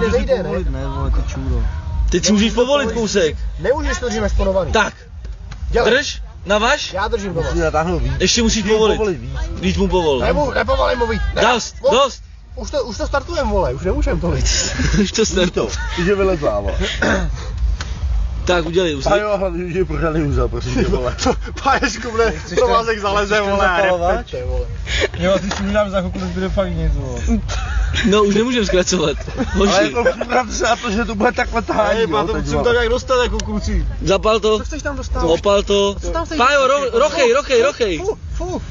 nevejde, ne? Ne, vole, to čůro. Teď si můžeš povolit kousek. Nemůžeš, to držíme šponovaný. Tak. Dělej. Drž, navaž. Já držím doma. Musíš natáhnout víc. Ještě musíš povolit. Víc mu povol. Nepovolím mu víc. Dost. Už to startujeme, vole, už nemůžem tolik. Už to startuje. Ty že vylezlá, vole. Tak, udělej už. A jo, hlavně už je pořádný úzel, prosím tě, vole. Páječku, bude provázek zaleze, vole, a repete, vole. Jo, ty si udělám za chvilku, nezbyde fakt nic, vole. No, už nemůžem zkracovat. Ale jako připravte se na to, že to bude takhle tahání, jo, to musím tak jak dostat, jako kluci. Zapal to. Co chceš tam dostat? Opal to. Pájo, rochej. Fu.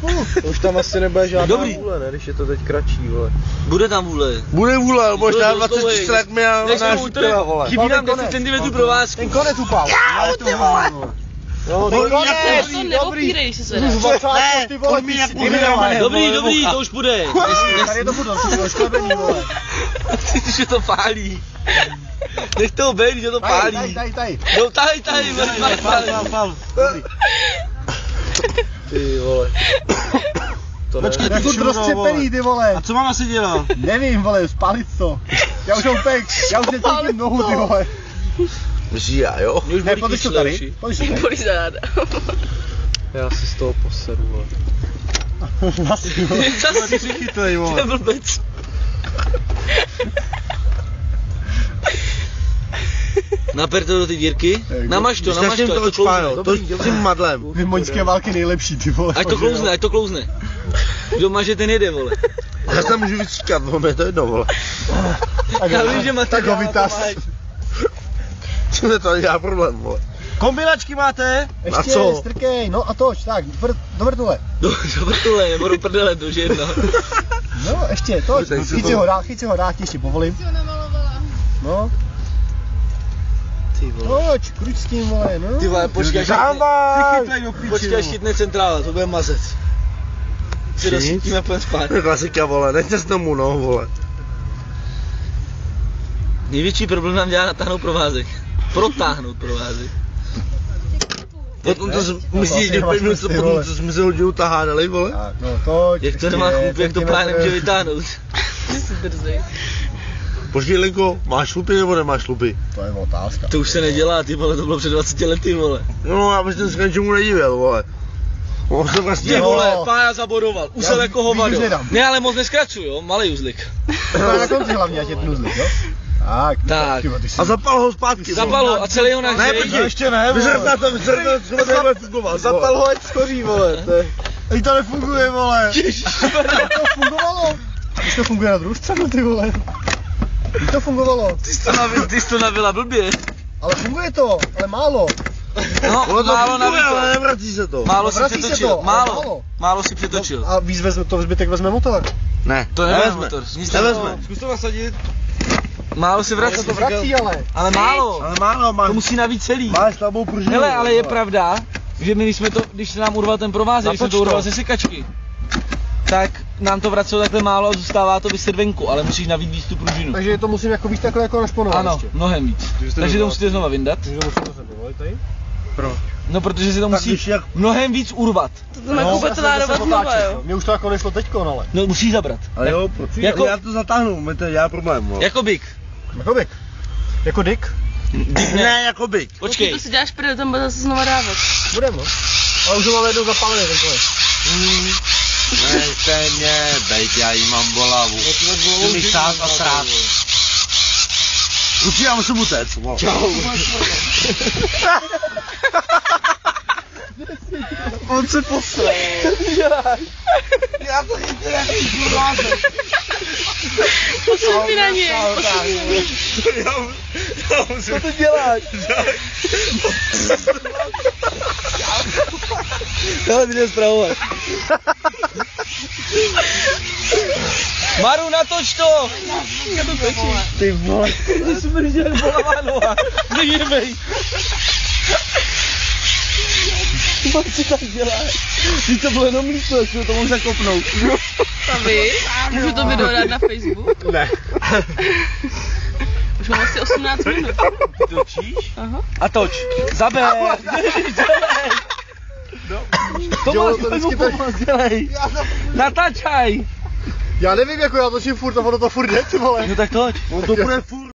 Už tam asi nebude žádná vůle, ne, když je to teď kratší, vole. Bude tam vůle. Bude vůle, možná 24 let mi a náš těla, vole. Chybí nám 10 cm provázku. Ten konec upál. Já, ty vole. No, ten konec. To neopírej, když se zvedá. Dobrý, to už bude. Tady to bude, šklebení, vole. Ty, že to pálí. Nech toho být, že to pálí. Tady. No, tahej, Pál. Ty vole. Počkej, to je furt rozčepený, ty vole. A co mám asi dělat? Nevím, vole, spálit to. Já už necítím nohu, ty vole. Myslíš já, jo? Ne, pojď to tady. Bolí záda. Já si z toho poseru, vole. Ty jsi chytlej, vole. To je blbec. Naper to do ty dírky, namaž to, ať to klouzne. To s tím madlem. Vy moňské války nejlepší, ty vole. Ať to klouzne. Kdo maže, ten jede, vole. Já se můžu vycíkat, vole, je to jedno, vole. Já vím, že tak ho vytáž. Co to dělá problém, vole. Kombinačky máte? Ještě, strkej, no a toč, tak, do vrtule. Do vrtule, nebo do prdele, to už je jedno. No, ještě, toč, chyť si ho dál, ještě povolím. Jsi ho namalovala. No. Toč, kruč s tím, vole, no. Ty vole, počkej, až chytne centrála, to bude mazec. Si dosytíme a půjdem spát. Klasika, vole, nechte s tomu, no, vole. Největší problém nám dělá natáhnout provázek. Protáhnout provázek. Potom to myslíš, že 5 minut potom, co jsme se hodinu tahádali, vole? Tak, no toč. Jak to nemá chup, jak to právě nemůže vytáhnout. Ty jsi drzej. Počkej, Lenko, máš šlupy nebo nemáš šlupy? To je otázka. To už se nedělá, ty vole, to bylo před 20 lety, vole. No, já bych se dneska ničemu nedivil, vole. On se vlastně, ty vole, Pája zabodoval, usel jako hovado. Ne, ale moc neskracuj, jo, malej uzlik. To je na konci hlavně, ať je ten uzlik, jo? Tak. A zapal ho zpátky. Zapal ho a celý ho nahřej. Ne, počkej, ještě ne, vyzrtá to, co to nebude fungovat. Zapal ho, ať skoří, vole. Ej, to nefunguje, vole. To fungovalo. Když to funguje na druhou stranu, ty vole. Když to fungovalo. Ty jsi to navila blbě. Ale funguje to, ale málo. No, málo navíc. Ale nevrací se to. Málo si přetočil, málo si přetočil. A víc to zbytek vezme motor. Ne, to nevezme motor. Nevezme. Zkus to nasadit. Málo se vrací. To vrací, ale. Ale málo. Máš. To musí nabít celý. Máš slabou pružinu. Hele, ale je pravda, že my když se nám urval ten provázek, když jsme to urval ze sekačky, tak nám to vracelo takhle málo a zůstává to vyset venku, ale musíš nabít víc tu pružinu. Takže to musím jako víc takhle jako našponovat. Ano, ještě. mnohem víc. Takže to musíte znova vyndat. Takže to musím zase dovolit tady. Proč? No, protože si to musí mnohem víc urvat. To má Kuba to nárovat znova, jo? Mně už to jako nešlo teďko, ale. No, musíš zabrat. Ale jo, jako, já to zatáhnu, mi to dělá problém, vole. Jako big. Jako big? Jako dick? Ne, jako big. Počkej. To si děláš prdel, tam bude zase znova dávat. Budeme, no. Ale už ho máme jednou zapálený, ten konec. Nechte mě, bejt, já jí mám bolavu. Chci mi sát a srát. Určitě já musím utéct, vole. Čau. On se posral. Já to chytím jaký provázek. Posuň mi na něj. Co ty děláš? Hele, ty jdeš zpravovat. Maru, natoč to! Já to točím. Ty vole, ty jsi brděl bolavá noha. Nejebej. Co tak děláš? Ty to bylo jenom líto, jak to mohl zakopnout. A vy? Můžu to video dát na Facebook? Ne. Už mám asi 18 minut. Točíš? Aha. A toč. Zaber. To máš dělej. Natáčaj. Já nevím, jako já točím furt a ono to furt jde, ty vole. No tak toč. No to bude furt.